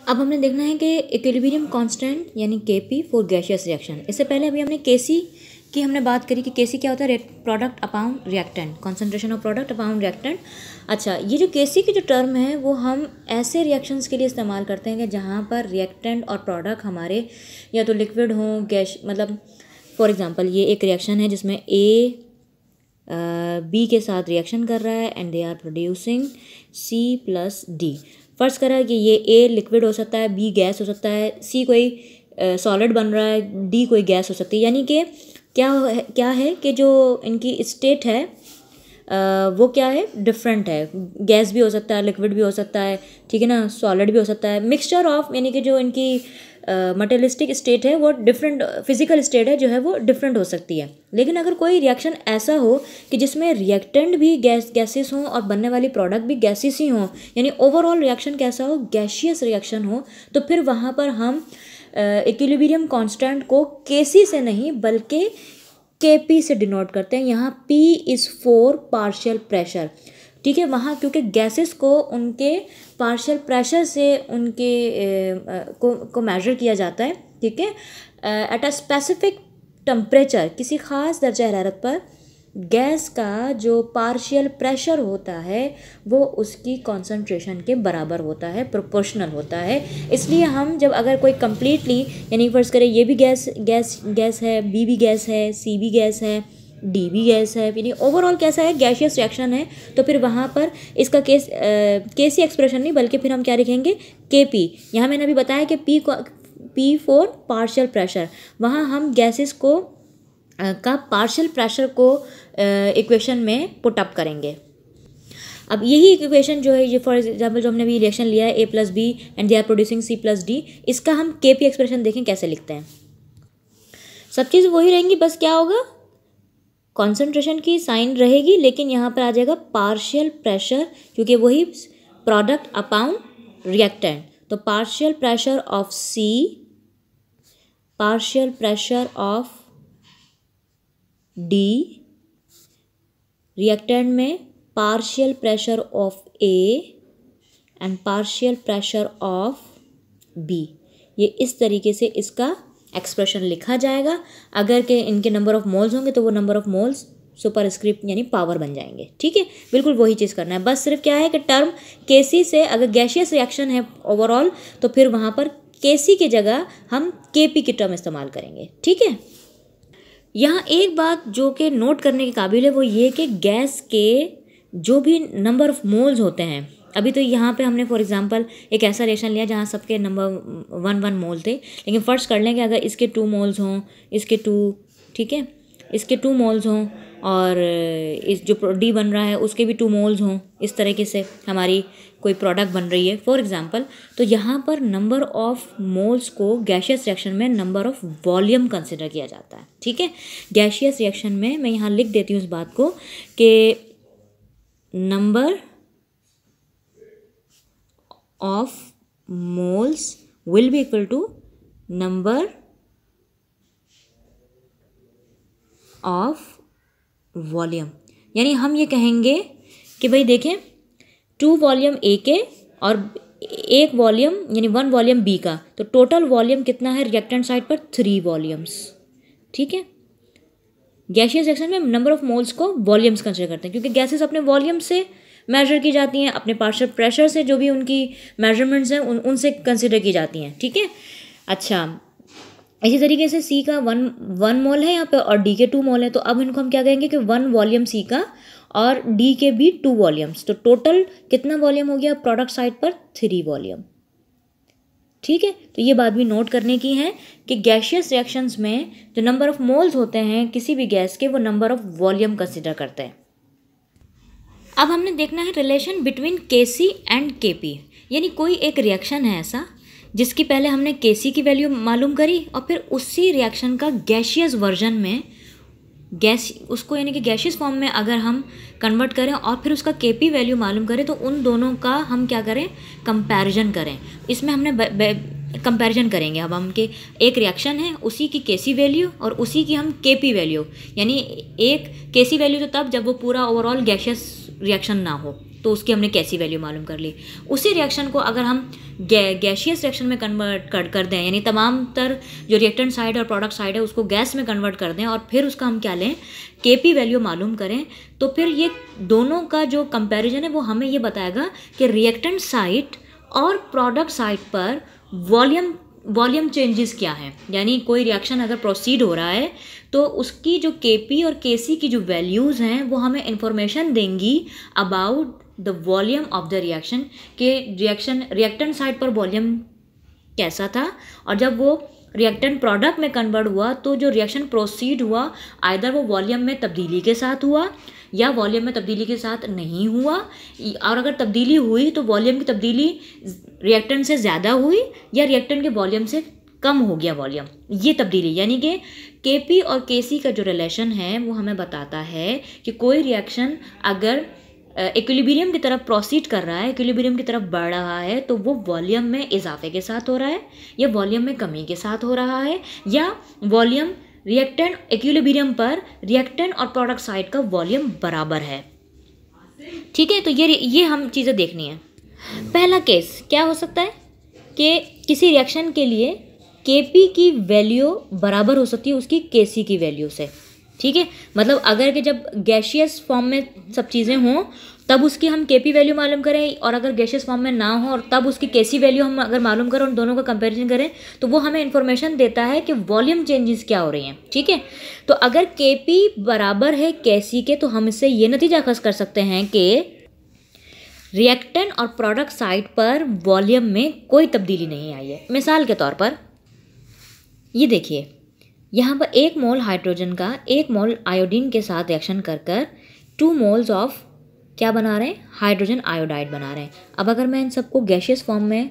अब हमने देखना है कि इक्विलिब्रियम कांस्टेंट यानी Kp फॉर गैसियस रिएक्शन। इससे पहले अभी हमने Kc की हमने बात करी कि Kc क्या होता है, product upon reactant, concentration of product upon reactant. अच्छा, ये जो Kc की जो टर्म है वो हम ऐसे रिएक्शंस के लिए इस्तेमाल करते हैं कि जहाँ पर रिएक्टेंट और प्रोडक्ट हमारे या तो लिक्विड हों, गैस, मतलब फॉर एग्जांपल ये एक रिएक्शन है जिसमें A B के साथ रिएक्शन कर रहा है and they are producing C plus D। First करा कि ये A लिक्विड हो सकता है, B गैस हो सकता है, C कोई सॉलिड बन रहा है, D कोई गैस हो सकती है। यानी कि क्या है कि जो इनकी स्टेट है वो क्या है, डिफरेंट है। गैस भी हो सकता है, लिक्विड भी हो सकता है, ठीक है ना, सॉलिड भी हो सकता है, मिक्सचर ऑफ, यानी कि जो इनकी मटेरियलिस्टिक स्टेट है वो डिफरेंट, फिजिकल स्टेट है जो है वो डिफरेंट हो सकती है। लेकिन अगर कोई रिएक्शन ऐसा हो कि जिसमें रिएक्टेंट भी गैसेस हों और बनने वाली प्रोडक्ट भी गैसेस ही हों, यानी ओवरऑल रिएक्शन कैसा हो, गैसियस रिएक्शन हो, तो फिर वहाँ पर हम इक्विलिब्रियम कांस्टेंट को Kc से नहीं बल्कि Kp से डिनोट करते हैं। यहाँ P is for partial pressure, ठीक है। वहाँ क्योंकि गैसेस को उनके पार्शियल प्रेशर से उनके को मेजर किया जाता है, ठीक है, एट अ स्पेसिफिक टेम्परेचर, किसी ख़ास दर्जा हरारत पर गैस का जो पार्शियल प्रेशर होता है वो उसकी कॉन्सेंट्रेशन के बराबर होता है, प्रोपोर्शनल होता है। इसलिए हम जब अगर कोई कम्प्लीटली, यानी फर्ज करें ये भी गैस है, बी भी गैस है, सी भी गैस है, डी भी गैस है, यानी ओवरऑल कैसा है, गैसियस रिएक्शन है, तो फिर वहाँ पर इसका केसी एक्सप्रेशन नहीं बल्कि फिर हम क्या लिखेंगे, Kp। यहाँ मैंने अभी बताया कि P फॉर पार्शियल प्रेशर, वहाँ हम गैसेस को का पार्शियल प्रेशर को इक्वेशन में पुट अप करेंगे। अब यही इक्वेशन जो है, ये फॉर एग्जांपल जो हमने अभी रिएक्शन लिया है A+B and they are producing C+D, इसका हम Kp एक्सप्रेशन देखें कैसे लिखते हैं। सब चीज़ वही रहेंगी, बस क्या होगा, कॉन्सेंट्रेशन की साइन रहेगी, लेकिन यहाँ पर आ जाएगा पार्शियल प्रेशर, क्योंकि वही प्रोडक्ट अपॉन रिएक्टेंट। तो partial pressure of C, partial pressure of D, reactant में partial pressure of A and partial pressure of B। ये इस तरीके से इसका एक्सप्रेशन लिखा जाएगा। अगर के इनके नंबर ऑफ मोल्स होंगे तो वो नंबर ऑफ मोल्स सुपरस्क्रिप्ट यानी पावर बन जाएंगे, ठीक है। बिल्कुल वही चीज़ करना है, बस सिर्फ क्या है कि टर्म Kc से अगर गैसियस रिएक्शन है ओवरऑल तो फिर वहाँ पर Kc की जगह हम Kp की टर्म इस्तेमाल करेंगे, ठीक है। यहाँ एक बात जो कि नोट करने के काबिल है वो ये कि गैस के जो भी नंबर ऑफ मोल्स होते हैं, अभी तो यहाँ पे हमने फॉर एग्जांपल एक ऐसा रिएक्शन लिया जहाँ सबके नंबर 1 मोल थे, लेकिन फर्स्ट कर लें कि अगर इसके 2 मोल्स हों, इसके 2, ठीक है, इसके 2 मोल्स हों और इस जो D बन रहा है उसके भी 2 मोल्स हों, इस तरीके से हमारी कोई प्रोडक्ट बन रही है फॉर एग्जांपल, तो यहाँ पर नंबर ऑफ मोल्स को गैसियस रिएक्शन में नंबर ऑफ वॉल्यूम कंसिडर किया जाता है, ठीक है। गैसियस रिएक्शन में मैं यहाँ लिख देती हूँ इस बात को कि number of moles will be equal to number of volume. यानी हम ये कहेंगे कि भाई देखें 2 वॉल्यूम A के और 1 वॉल्यूम यानी 1 वॉल्यूम B का, तो टोटल वॉल्यूम कितना है रिएक्टेंट साइड पर, 3 वॉल्यूम्स, ठीक है। गैसियस रिएक्शन में नंबर ऑफ मोल्स को वॉल्यूम्स कंसिडर करते हैं क्योंकि गैसेस अपने वॉल्यूम से मेजर की जाती हैं, अपने पार्शियल प्रेशर से जो भी उनकी मेजरमेंट्स हैं उनसे कंसिडर की जाती हैं, ठीक है। अच्छा, इसी तरीके से C का 1 मोल है यहाँ पे और D के 2 मोल है, तो अब इनको हम क्या कहेंगे कि 1 वॉल्यूम C का और D के भी 2 वॉल्यूम्स, तो टोटल कितना वॉल्यूम हो गया प्रोडक्ट साइड पर, 3 वॉल्यूम, ठीक है। तो ये बात भी नोट करने की है कि गैसियस रिएक्शंस में जो नंबर ऑफ मोल्स होते हैं किसी भी गैस के वो नंबर ऑफ वॉल्यूम कंसिडर करते हैं। अब हमने देखना है relation between Kc and Kp, यानी कोई एक रिएक्शन है ऐसा जिसकी पहले हमने Kc की वैल्यू मालूम करी और फिर उसी रिएक्शन का गैसियस वर्जन में उसको यानी कि गैसियस फॉर्म में अगर हम कन्वर्ट करें और फिर उसका Kp वैल्यू मालूम करें तो उन दोनों का हम क्या करें, कंपैरिजन करें। इसमें हमने कंपैरिजन करेंगे। अब हम के एक रिएक्शन है उसी की Kc वैल्यू और उसी की हम Kp वैल्यू, यानी एक Kc वैल्यू तो तब जब वो पूरा ओवरऑल गैसियस रिएक्शन ना हो, तो उसकी हमने कैसी वैल्यू मालूम कर ली। उसी रिएक्शन को अगर हम गैशियस रिएक्शन में कन्वर्ट कर दें, यानी तमाम तर जो रिएक्टेंट साइड और प्रोडक्ट साइड है उसको गैस में कन्वर्ट कर दें और फिर उसका हम क्या लें, केपी वैल्यू मालूम करें, तो फिर ये दोनों का जो कंपैरिजन है वो हमें ये बताएगा कि रिएक्टेंट साइड और प्रोडक्ट साइड पर वॉल्यूम चेंजेस क्या हैं। यानी कोई रिएक्शन अगर प्रोसीड हो रहा है तो उसकी जो केपी और केसी की जो वैल्यूज़ हैं वो हमें इंफॉर्मेशन देंगी about the volume of the reaction, के रिएक्टेंट साइड पर वॉल्यूम कैसा था, और जब वो रिएक्टेंट प्रोडक्ट में कन्वर्ट हुआ तो जो रिएक्शन प्रोसीड हुआ आइदर वो वॉल्यूम में तब्दीली के साथ हुआ या वॉल्यूम में तब्दीली के साथ नहीं हुआ, और अगर तब्दीली हुई तो वॉल्यूम की तब्दीली रिएक्टेंट से ज़्यादा हुई या रिएक्टेंट के वॉल्यूम से कम हो गया वॉल्यूम, ये तब्दीली। यानी कि केपी और केसी का जो रिलेशन है वो हमें बताता है कि कोई रिएक्शन अगर इक्विलिब्रियम की तरफ प्रोसीड कर रहा है, इक्विलिब्रियम की तरफ बढ़ रहा है, तो वो वॉल्यूम में इजाफे के साथ हो रहा है या वॉल्यूम में कमी के साथ हो रहा है, या वॉल्यूम रिएक्टेंट इक्विलिब्रियम पर रिएक्टेंट और प्रोडक्ट साइड का वॉल्यूम बराबर है। ठीक है, तो ये हम चीज़ें देखनी है। पहला केस क्या हो सकता है कि किसी रिएक्शन के लिए केपी की वैल्यू बराबर हो सकती है उसकी केसी की वैल्यू से। ठीक है, मतलब अगर कि जब गैशियस फॉर्म में सब चीज़ें हों तब उसकी हम केपी वैल्यू मालूम करें, और अगर गैशियस फॉर्म में ना हो और तब उसकी केसी वैल्यू हम अगर मालूम करें, उन दोनों का कंपैरिजन करें, तो वो हमें इन्फॉर्मेशन देता है कि वॉल्यूम चेंजेस क्या हो रही हैं। ठीक है, तो अगर केपी बराबर है केसी के तो हम इससे ये नतीजा खस कर सकते हैं कि रिएक्टेंट और प्रोडक्ट साइड पर वॉल्यूम में कोई तब्दीली नहीं आई है। मिसाल के तौर पर ये देखिए, यहाँ पर 1 मोल हाइड्रोजन का 1 मोल आयोडीन के साथ रिएक्शन कर 2 मोल्स ऑफ क्या बना रहे हैं, हाइड्रोजन आयोडाइड बना रहे हैं। अब अगर मैं इन सबको गैशियस फॉर्म में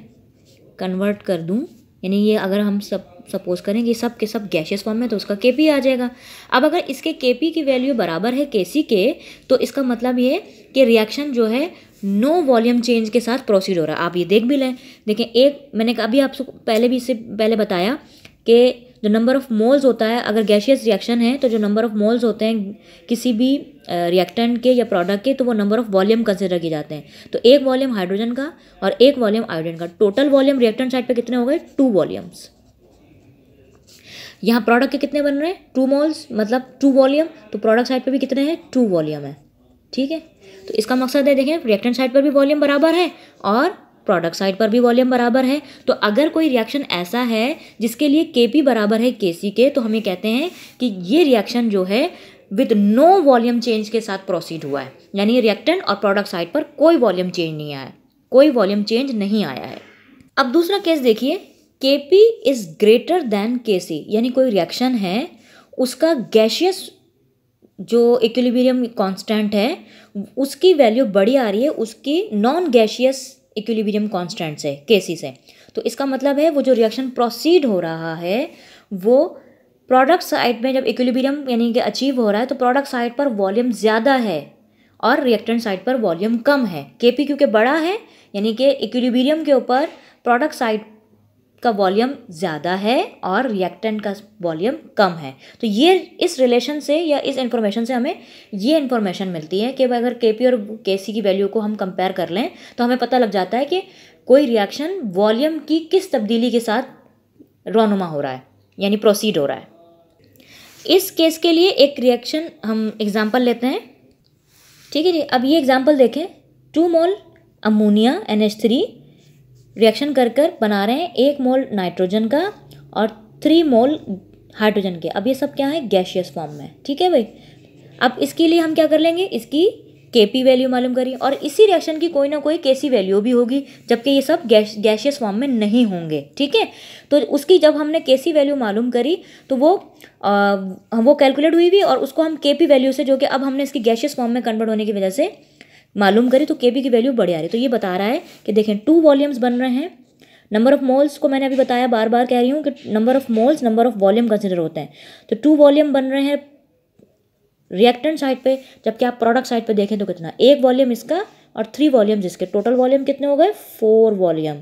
कन्वर्ट कर दूँ, यानी ये अगर हम सपोज करें कि सब के सब गैशियस फॉर्म में, तो उसका केपी आ जाएगा। अब अगर इसके केपी की वैल्यू बराबर है केसी के, तो इसका मतलब ये कि रिएक्शन जो है नो वॉल्यूम चेंज के साथ प्रोसीड हो रहा है। आप ये देख भी लें, देखें मैंने अभी आपसे इससे पहले बताया कि जो नंबर ऑफ़ मोल्स होता है, अगर गैशियस रिएक्शन है तो जो नंबर ऑफ़ मोल्स होते हैं किसी भी रिएक्टेंट के या प्रोडक्ट के, तो वो नंबर ऑफ़ वॉल्यूम कंसिडर किए जाते हैं। तो 1 वॉल्यूम हाइड्रोजन का और 1 वॉल्यूम आयोडीन का, टोटल वॉल्यूम रिएक्टेंट साइड पे कितने हो गए, 2 वॉल्यूम्स। यहाँ प्रोडक्ट के कितने बन रहे हैं, 2 मोल्स, मतलब 2 वॉल्यूम, तो प्रोडक्ट साइड पर भी कितने हैं, 2 वॉल्यूम है। ठीक है, तो इसका मकसद है, देखें रिएक्टेंट साइड पर भी वॉल्यूम बराबर है और प्रोडक्ट साइड पर भी वॉल्यूम बराबर है। तो अगर कोई रिएक्शन ऐसा है जिसके लिए केपी बराबर है केसी के, तो हम ये कहते हैं कि ये रिएक्शन जो है विद नो वॉल्यूम चेंज के साथ प्रोसीड हुआ है, यानी रिएक्टेंट और प्रोडक्ट साइड पर कोई वॉल्यूम चेंज नहीं आया है, कोई वॉल्यूम चेंज नहीं आया है। अब दूसरा केस देखिए, केपी इज ग्रेटर दैन केसी, यानी कोई रिएक्शन है उसका गैशियस जो इक्विलिब्रियम कांस्टेंट है उसकी वैल्यू बड़ी आ रही है उसकी नॉन गैशियस इक्विलिब्रियम कांस्टेंट से, केसी से। तो इसका मतलब है वो जो रिएक्शन प्रोसीड हो रहा है वो प्रोडक्ट साइड में जब इक्विलिब्रियम यानी कि अचीव हो रहा है तो प्रोडक्ट साइड पर वॉल्यूम ज़्यादा है और रिएक्टेंट साइड पर वॉल्यूम कम है। केपी क्योंकि बड़ा है यानी कि इक्विलिब्रियम के ऊपर प्रोडक्ट साइड का वॉल्यूम ज़्यादा है और रिएक्टेंट का वॉल्यूम कम है। तो ये इस रिलेशन से या इस इंफॉर्मेशन से हमें ये इंफॉर्मेशन मिलती है कि अगर केपी और केसी की वैल्यू को हम कंपेयर कर लें तो हमें पता लग जाता है कि कोई रिएक्शन वॉल्यूम की किस तब्दीली के साथ रोनुमा हो रहा है, यानी प्रोसीड हो रहा है। इस केस के लिए एक रिएक्शन हम एग्जाम्पल लेते हैं। ठीक है जी, अब ये एग्जाम्पल देखें, 2 मोल अमोनिया NH3 रिएक्शन कर बना रहे हैं 1 मोल नाइट्रोजन का और 3 मोल हाइड्रोजन के। अब ये सब क्या है, गैशियस फॉर्म में। ठीक है भाई, अब इसके लिए हम क्या कर लेंगे, इसकी केपी वैल्यू मालूम करिए और इसी रिएक्शन की कोई ना कोई केसी वैल्यू भी होगी, जबकि ये सब गैशियस फॉर्म में नहीं होंगे। ठीक है, तो उसकी जब हमने केसी वैल्यू मालूम करी तो वो कैलकुलेट हुई भी और उसको हम केपी वैल्यू से, जो कि अब हमने इसकी गैशियस फॉर्म में कन्वर्ट होने की वजह से मालूम करी, तो केपी की वैल्यू बढ़ आ रही है। तो ये बता रहा है कि देखें 2 वॉल्यूम्स बन रहे हैं। नंबर ऑफ मोल्स को मैंने अभी बताया, बार बार कह रही हूँ कि number of moles number of volume consider होते हैं। तो 2 वॉल्यूम बन रहे हैं रिएक्टेंट साइड पे, जबकि आप प्रोडक्ट साइड पे देखें तो कितना, 1 वॉल्यूम इसका और 3 वॉल्यूम जिसके, टोटल वॉल्यूम कितने हो गए, 4 वॉल्यूम।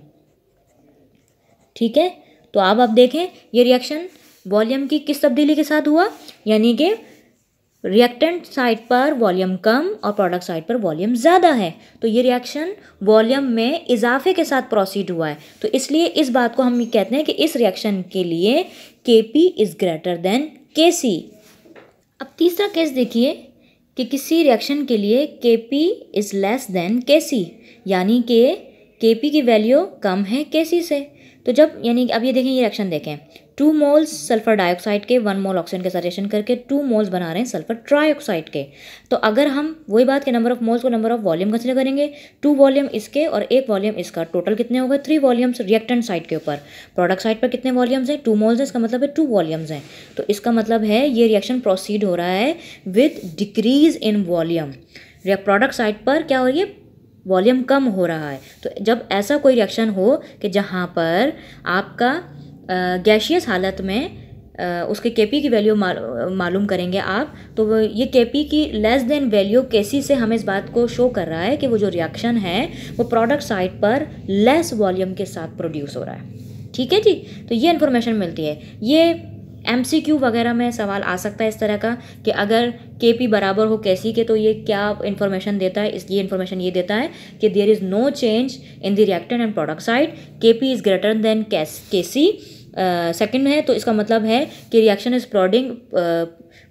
ठीक है, तो अब आप देखें ये रिएक्शन वॉल्यूम की किस तब्दीली के साथ हुआ, यानी कि रिएक्टेंट साइड पर वॉल्यूम कम और प्रोडक्ट साइड पर वॉल्यूम ज़्यादा है, तो ये रिएक्शन वॉल्यूम में इजाफे के साथ प्रोसीड हुआ है, तो इसलिए इस बात को हम कहते हैं कि इस रिएक्शन के लिए Kp is greater than Kc। अब तीसरा केस देखिए कि किसी रिएक्शन के लिए Kp is less then Kc, यानी कि Kp की वैल्यू कम है Kc से। तो जब यानी अब ये देखें, ये रिएक्शन देखें, 2 मोल्स सल्फर डाइऑक्साइड के 1 मोल ऑक्सीजन के साथ रिएक्शन करके 2 मोल्स बना रहे हैं सल्फर ट्राइऑक्साइड के। तो अगर हम वही बात के नंबर ऑफ मोल्स को नंबर ऑफ वॉल्यूम कंसिडर करेंगे, 2 वॉल्यूम इसके और 1 वॉल्यूम इसका, टोटल कितने हो गए 3 वॉल्यूम्स रिएक्टेंट साइड के ऊपर। प्रोडक्ट साइड पर कितने वॉल्यूम्स हैं, 2 मोल्स है, इसका मतलब है 2 वॉल्यूम्स हैं। तो इसका मतलब है ये रिएक्शन प्रोसीड हो रहा है with decrease in volume. Product side पर क्या हो रही है, वॉल्यूम कम हो रहा है। तो जब ऐसा कोई रिएक्शन हो कि जहाँ पर आपका गैशियस हालत में उसके Kp की वैल्यू मालूम करेंगे आप, तो ये Kp की लेस देन वैल्यू Kc से हमें इस बात को शो कर रहा है कि वो जो रिएक्शन है वो प्रोडक्ट साइड पर लेस वॉल्यूम के साथ प्रोड्यूस हो रहा है। ठीक है जी, तो ये इन्फॉर्मेशन मिलती है। ये MCQ वगैरह में सवाल आ सकता है इस तरह का कि अगर Kp बराबर हो Kc के, तो ये क्या इन्फॉर्मेशन देता है, ये इन्फॉर्मेशन ये देता है कि there is no change in the reactant and product side, Kp is greater than Kc। Second है, तो इसका मतलब है कि reaction is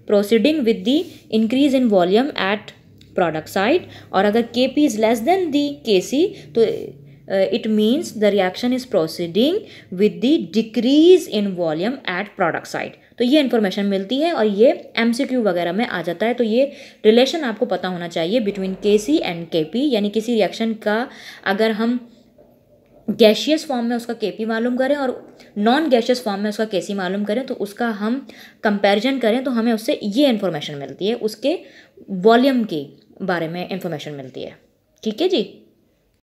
proceeding with the increase in volume at product side, और अगर Kp is less than the Kc तो it means the reaction is proceeding with the decrease in volume at product side। तो ये information मिलती है और ये MCQ वगैरह में आ जाता है। तो ये रिलेशन आपको पता होना चाहिए बिटवीन Kc एंड Kp, यानी किसी रिएक्शन का अगर हम गैशियस फॉर्म में उसका Kp मालूम करें और नॉन गैशियस फॉर्म में उसका Kc मालूम करें, तो उसका हम कंपैरिजन करें तो हमें उससे ये इन्फॉर्मेशन मिलती है, उसके वॉल्यूम के बारे में इन्फॉर्मेशन मिलती है। ठीक है जी।